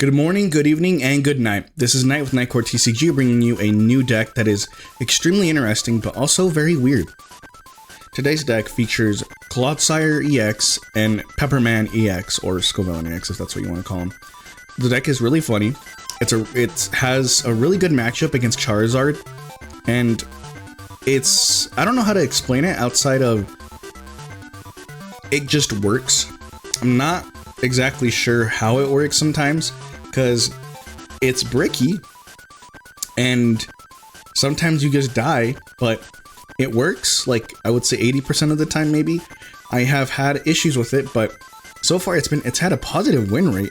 Good morning, good evening, and good night. This is Knight with KnightCoreTCG bringing you a new deck that is extremely interesting, but also very weird. Today's deck features Clodsire EX and Pepperman EX, or Scovillain EX if that's what you want to call him. The deck is really funny. It has a really good matchup against Charizard, and I don't know how to explain it outside of it just works. I'm not exactly sure how it works sometimes, because it's bricky and sometimes you just die, but it works, like I would say 80% of the time maybe. I have had issues with it, but so far it's had a positive win rate.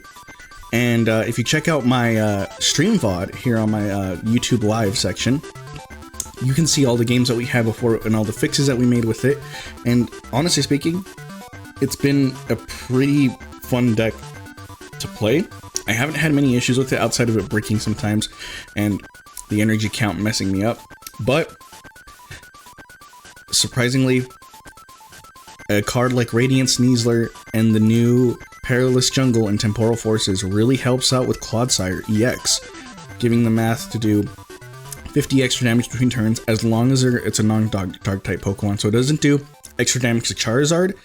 And if you check out my stream VOD here on my YouTube live section, you can see all the games that we had before and all the fixes that we made with it. And honestly speaking, it's been a pretty fun deck to play. I haven't had many issues with it outside of it breaking sometimes and the energy count messing me up. But surprisingly, a card like Radiant Sneasler and the new Perilous Jungle and Temporal Forces really helps out with Clodsire EX, giving the math to do 50 extra damage between turns as long as it's a non-dog type Pokemon. So it doesn't do extra damage to Charizard,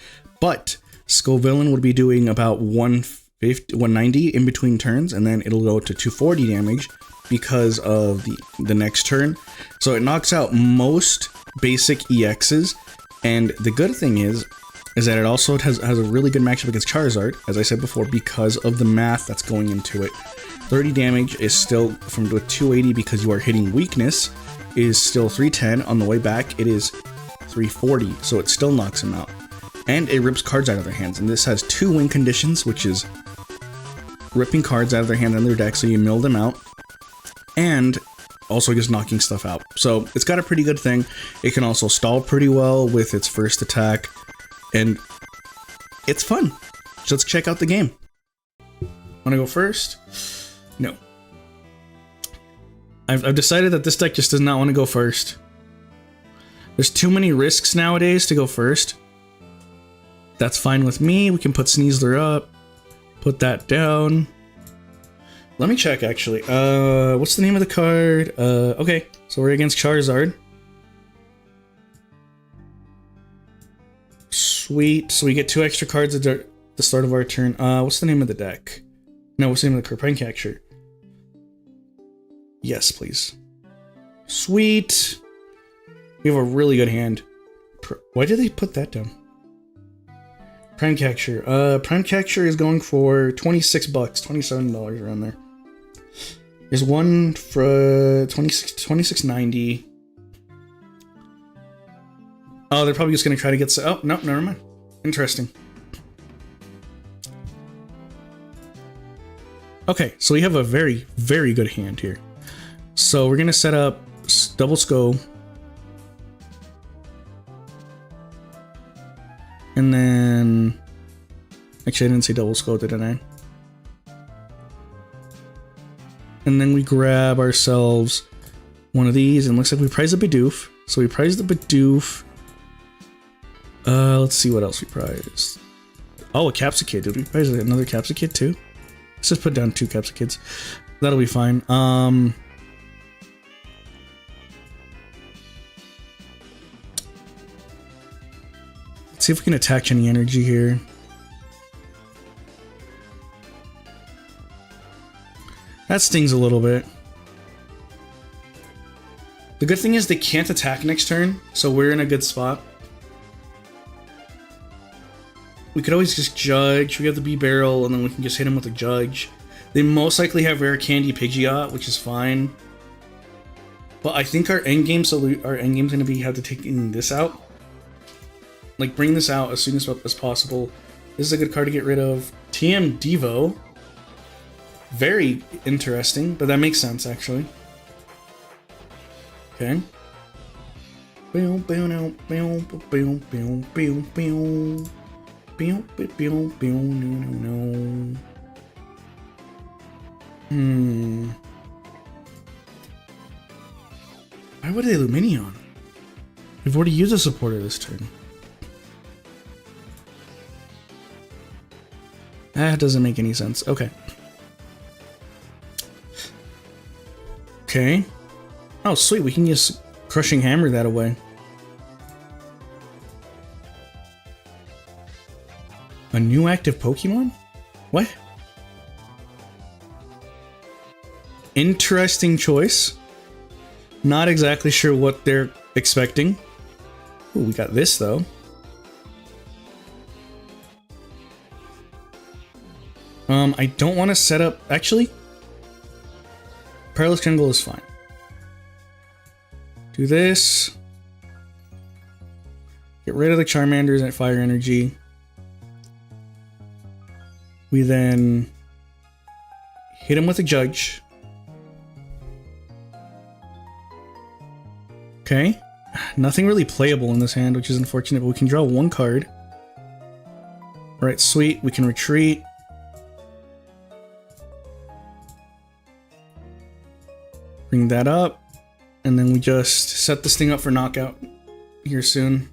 but Scovillain would be doing about 190 in between turns, and then it'll go to 240 damage because of the next turn. So it knocks out most basic EXs, and the good thing is that it also has a really good matchup against Charizard, as I said before, because of the math that's going into it. 30 damage is still from 280 because you are hitting weakness, is still 310. On the way back, it is 340, so it still knocks him out. And it rips cards out of their hands, and this has 2 win conditions, which is ripping cards out of their hand and their deck so you mill them out, and also just knocking stuff out. So it's got a pretty good thing. It can also stall pretty well with its first attack, and it's fun. So let's check out the game. Wanna go first? No. I've decided that this deck just does not want to go first. There's too many risks nowadays to go first. That's fine with me. We can put Sneasler up, put that down. Let me check actually. What's the name of the card? Okay, so we're against Charizard. Sweet. So we get 2 extra cards at the start of our turn. What's the name of the deck? No, what's the name of the card? Prank-Catcher. Yes, please. Sweet. We have a really good hand. Why did they put that down? Prank-Catcher. Prank-Catcher is going for 26 bucks, $27 around there. There's one for 26.90. Oh, they're probably just gonna try to get. Oh no, never mind. Interesting. Okay, so we have a very, very good hand here. So we're gonna set up double Sco. And then, actually I didn't say double Sco, didn't I? And then we grab ourselves one of these, and looks like we prize a Bidoof. So we prize the Bidoof. Let's see what else we prized. Oh, a Capsicid. Did we prize another Capsicid too? Let's just put down 2 Capsikids. That'll be fine. Let's see if we can attach any energy here. That stings a little bit. The good thing is they can't attack next turn, so we're in a good spot. We could always just judge. We have the B-Barrel, and then we can just hit him with a judge. They most likely have Rare Candy Pidgeot, which is fine. But I think our endgame's gonna be have to take this out. Like, bring this out as soon as possible. This is a good card to get rid of. TM Devo. Very interesting, but that makes sense, actually. Okay. Why would they Luminion? We've already used a supporter this turn. That doesn't make any sense. Okay. Okay. Oh, sweet. We can just Crushing Hammer that away. A new active Pokemon? What? Interesting choice. Not exactly sure what they're expecting. Ooh, we got this though. I don't want to set up... Actually, Perilous Jungle is fine. Do this. Get rid of the Charmanders and Fire Energy. We then hit him with a Judge. Okay. Nothing really playable in this hand, which is unfortunate, but we can draw one card. Alright, sweet. We can retreat. Bring that up. And then we just set this thing up for knockout here soon.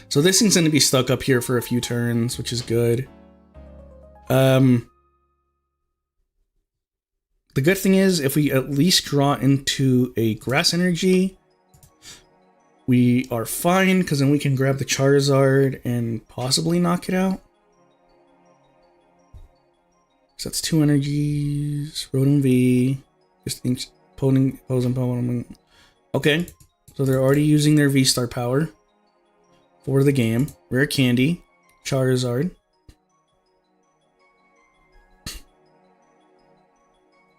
So this thing's going to be stuck up here for a few turns, which is good. The good thing is, if we at least draw into a Grass Energy, we are fine, because then we can grab the Charizard and possibly knock it out. So that's 2 energies. Rotom V. Just opposing. Okay, so they're already using their V-Star power for the game. Rare Candy. Charizard.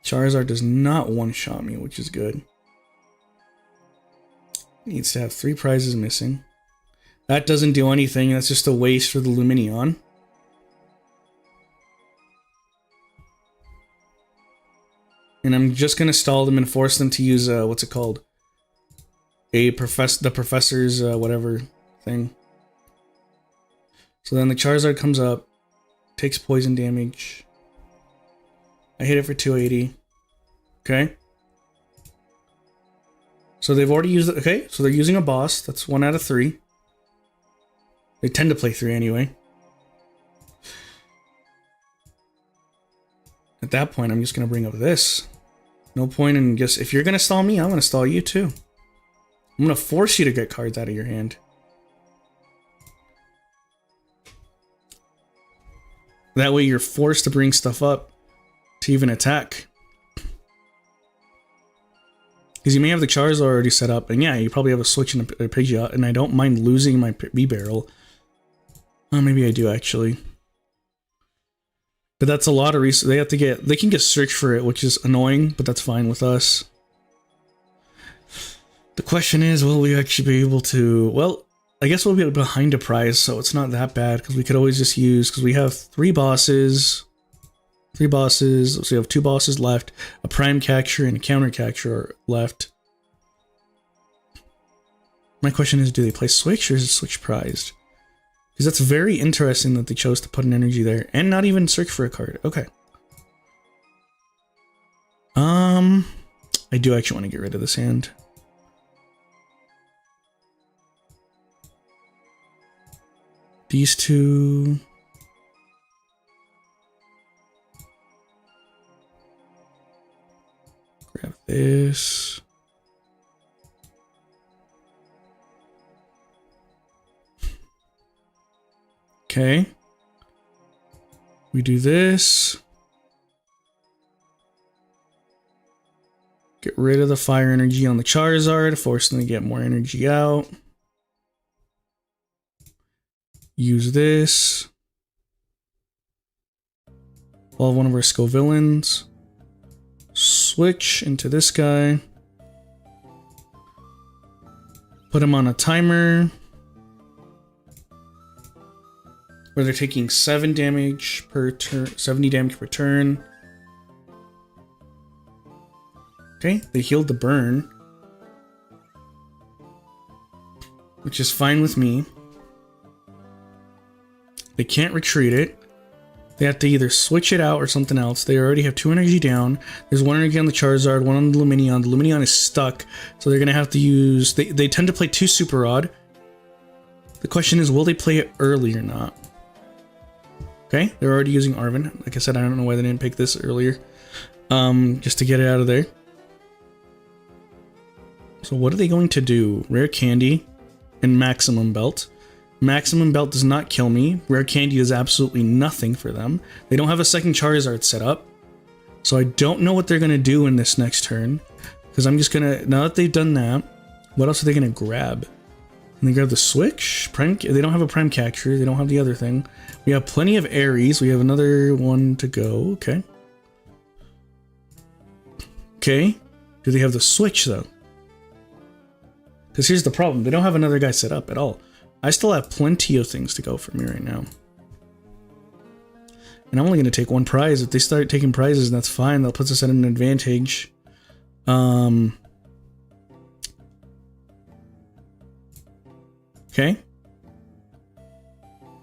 Charizard does not one-shot me, which is good. Needs to have 3 prizes missing. That doesn't do anything. That's just a waste for the Lumineon. And I'm just going to stall them and force them to use, what's it called? The professor's, whatever thing. So then the Charizard comes up, takes poison damage. I hit it for 280. Okay. So they've already used it. Okay, so they're using a boss. That's 1 out of 3. They tend to play 3 anyway. At that point, I'm just going to bring up this. No point in just... If you're going to stall me, I'm going to stall you too. I'm going to force you to get cards out of your hand. That way you're forced to bring stuff up to even attack. Because you may have the Charizard already set up, and yeah, you probably have a Switch and a Pidgeot, and I don't mind losing my B-Barrel. Oh, maybe I do, actually. But that's a lot of research. They can get search for it, which is annoying, but that's fine with us. The question is, will we actually be able to... Well, I guess we'll be behind a prize, so it's not that bad, because we could always just use... Because we have 3 bosses... 3 bosses, so we have 2 bosses left, a prime catcher and a counter catcher left. My question is, do they play Switch or is it Switch prized? Because that's very interesting that they chose to put an energy there and not even search for a card. Okay. I do actually want to get rid of this hand. These 2... Grab this. Okay. We do this. Get rid of the fire energy on the Charizard, force them to get more energy out. Use this. Well, one of our Scovillains. Switch into this guy. Put him on a timer where they're taking 7 damage per turn, 70 damage per turn. Okay, they healed the burn, which is fine with me. They can't retreat it. They have to either switch it out or something else. They already have 2 energy down. There's 1 energy on the Charizard, 1 on the Lumineon. The Lumineon is stuck, so they're going to have to use... They tend to play 2 Super Rod. The question is, will they play it early or not? Okay, they're already using Arven. Like I said, I don't know why they didn't pick this earlier. Just to get it out of there. So what are they going to do? Rare Candy and Maximum Belt. Maximum Belt does not kill me. Rare Candy does absolutely nothing for them. They don't have a second Charizard set up. So I don't know what they're going to do in this next turn. Because I'm just going to... Now that they've done that, what else are they going to grab? And they grab the Switch? Prime, they don't have a Prime Catcher. They don't have the other thing. We have plenty of Aries. We have another one to go. Okay. Okay. Do they have the Switch, though? Because here's the problem. They don't have another guy set up at all. I still have plenty of things to go for me right now. And I'm only going to take one prize. If they start taking prizes, that's fine. That puts us at an advantage. Okay.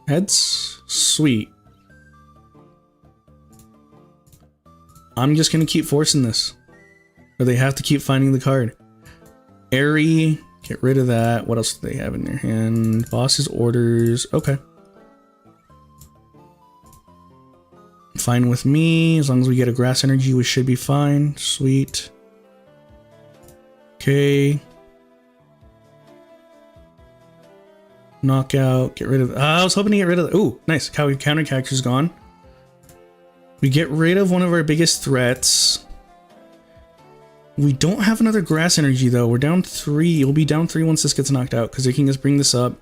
Heads. Sweet. I'm just going to keep forcing this. Or they have to keep finding the card. Airy. Get rid of that. What else do they have in their hand? Boss's orders. Okay. Fine with me. As long as we get a grass energy, we should be fine. Sweet. Okay. Knockout. Get rid of... I was hoping to get rid of... Ooh, nice. Counter character's gone. We get rid of one of our biggest threats. We don't have another grass energy, though. We're down 3. We'll be down 3 once this gets knocked out, because they can just bring this up.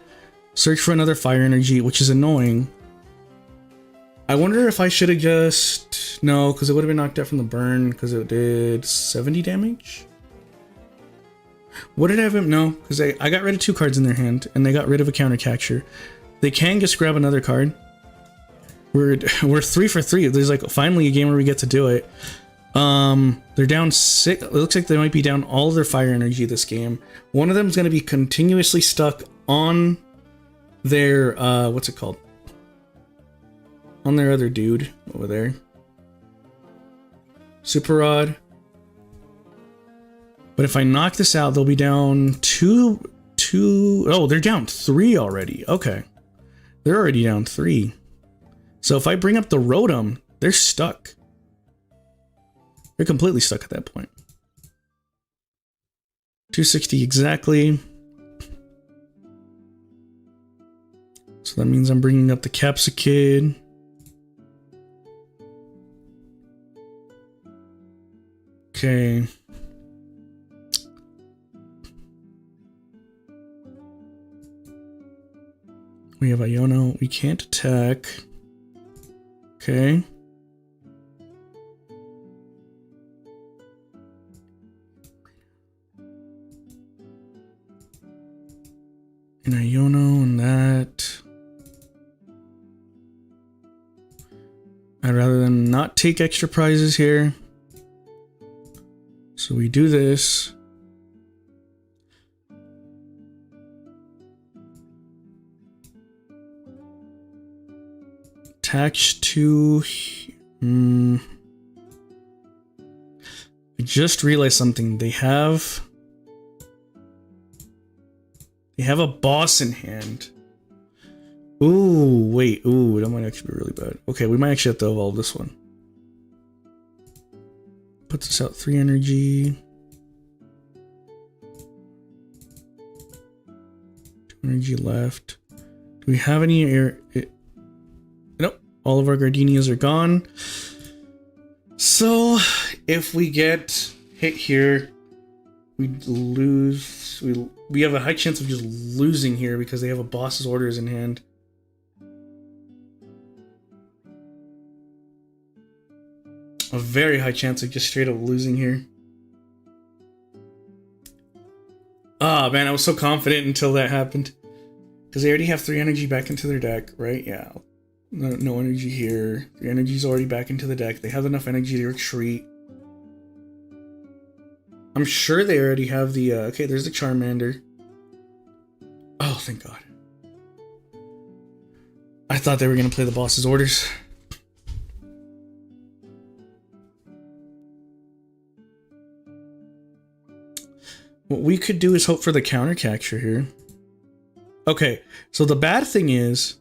Search for another fire energy, which is annoying. I wonder if I should have just... No, because it would have been knocked out from the burn, because it did 70 damage? What did I have him? No, because I got rid of 2 cards in their hand, and they got rid of a counter catcher. They can just grab another card. We're 3 for 3. There's like finally a game where we get to do it. They're down 6. It looks like they might be down all of their fire energy this game. One of them is going to be continuously stuck on their, what's it called? On their other dude over there. Super Rod. But if I knock this out, they'll be down 2. Oh, they're down 3 already. Okay. They're already down 3. So if I bring up the Rotom, they're stuck. They're completely stuck at that point. 260 exactly. So that means I'm bringing up the Capsicid. Okay. We have Iono. We can't attack. Okay. And Iono and that. I'd rather them not take extra prizes here. So we do this. Attach to... I just realized something. They have a boss in hand. Ooh, wait. Ooh, that might actually be really bad. Okay, we might actually have to evolve this one. Puts us out 3 energy. 2 energy left. Do we have any air? Nope. All of our Gardenias are gone. So, if we get hit here, we lose. We have a high chance of just losing here because they have a boss's orders in hand. A very high chance of just straight up losing here. Ah, man, I was so confident until that happened. Because they already have 3 energy back into their deck, right? Yeah. No energy here. 3 energy's already back into the deck. They have enough energy to retreat. I'm sure they already have the... okay, there's the Charmander. Oh, thank God. I thought they were going to play the boss's orders. What we could do is hope for the counter capture here. Okay, so the bad thing is...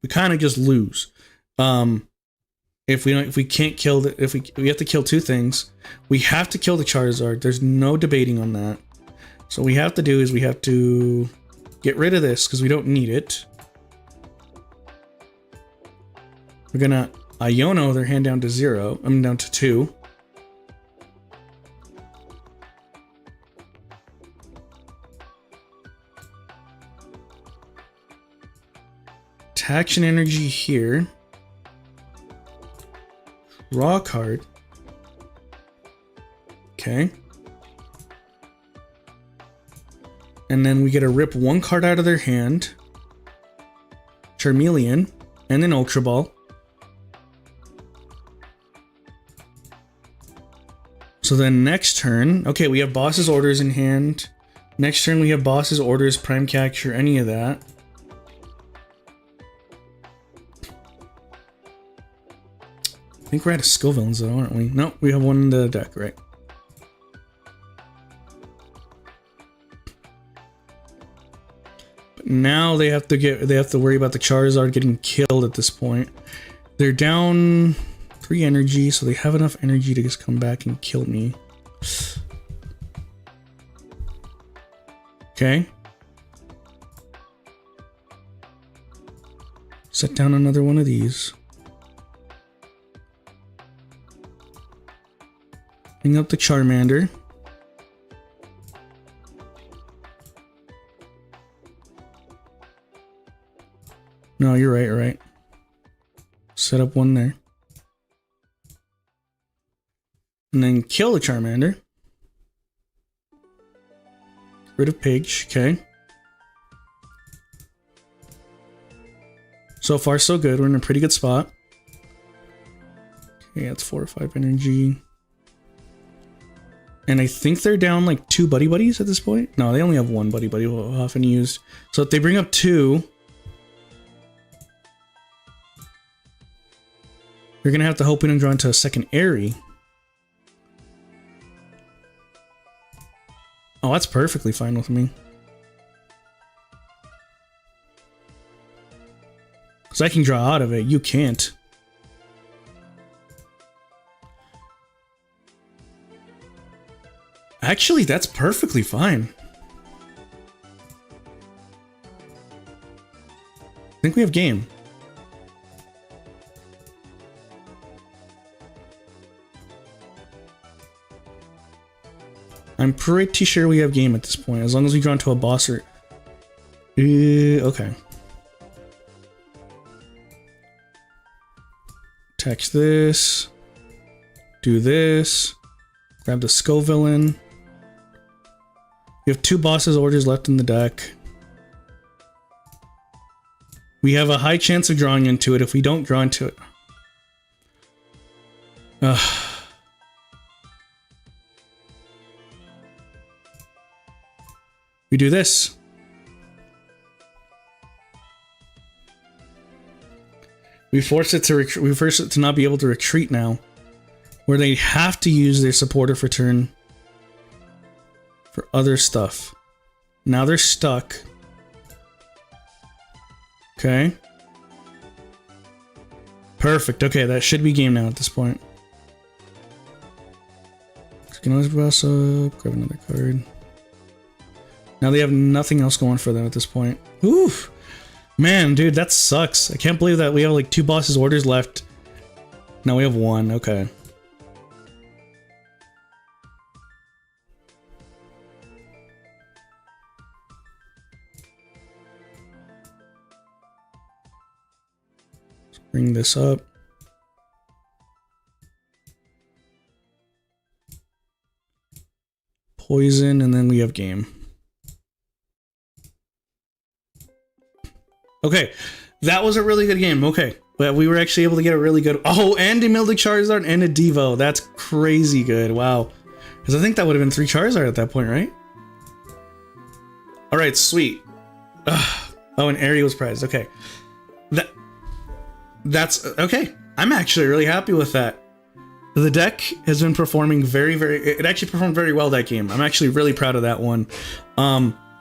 we kind of just lose. If we can't kill we have to kill two things. We have to kill the Charizard. There's no debating on that. So what we have to do is we have to get rid of this because we don't need it. We're gonna Iono their hand down to 0. I'm down to 2. Action energy here. Draw a card. Okay. And then we get to rip one card out of their hand. Charmeleon. And then Ultra Ball. So then next turn, okay, we have boss's orders in hand. Next turn we have boss's orders, prime capture, any of that. I think we're out of skill villains though, aren't we? No, we have one in the deck, right? But now they have to worry about the Charizard getting killed at this point. They're down 3 energy, so they have enough energy to just come back and kill me. Okay. Set down another one of these. Bring up the Charmander. No, you're right, you're right. Set up one there. And then kill the Charmander. Get rid of Pidge, okay. So far, so good. We're in a pretty good spot. Okay, that's 4 or 5 energy. And I think they're down like 2 buddy buddies at this point. No, they only have 1 buddy buddy often used. So if they bring up 2, you're gonna have to hope we don't draw into a second Airy. Oh, that's perfectly fine with me. Because I can draw out of it, you can't. Actually, that's perfectly fine. I think we have game. I'm pretty sure we have game at this point, as long as we draw into a boss or... okay. Text this. Do this. Grab the Skull Villain. We have 2 bosses orders left in the deck. We have a high chance of drawing into it if we don't draw into it. We do this. We force it to not be able to retreat now, where they have to use their supporter for turn for other stuff. Now they're stuck. Okay. Perfect. Okay, that should be game now at this point. Can always boss up, grab another card. Now they have nothing else going for them at this point. Oof. Man, dude, that sucks. I can't believe that we have like 2 bosses orders left. Now we have 1. Okay. Let's bring this up. Poison, and then we have game. Okay, that was a really good game. Okay, but we were actually able to get a really good... Oh, and a Mildic Charizard and a Devo. That's crazy good. Wow. Because I think that would have been 3 Charizard at that point, right? All right, sweet. Ugh. Oh, and Airy was prized. Okay. That's... Okay. I'm actually really happy with that. The deck has been performing very... It actually performed very well that game. I'm actually really proud of that one.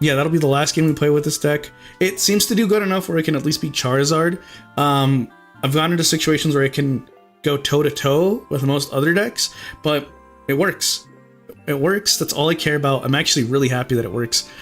yeah, that'll be the last game we play with this deck. It seems to do good enough where it can at least beat Charizard. I've gotten into situations where it can go toe-to-toe with most other decks, but it works. It works. That's all I care about. I'm actually really happy that it works.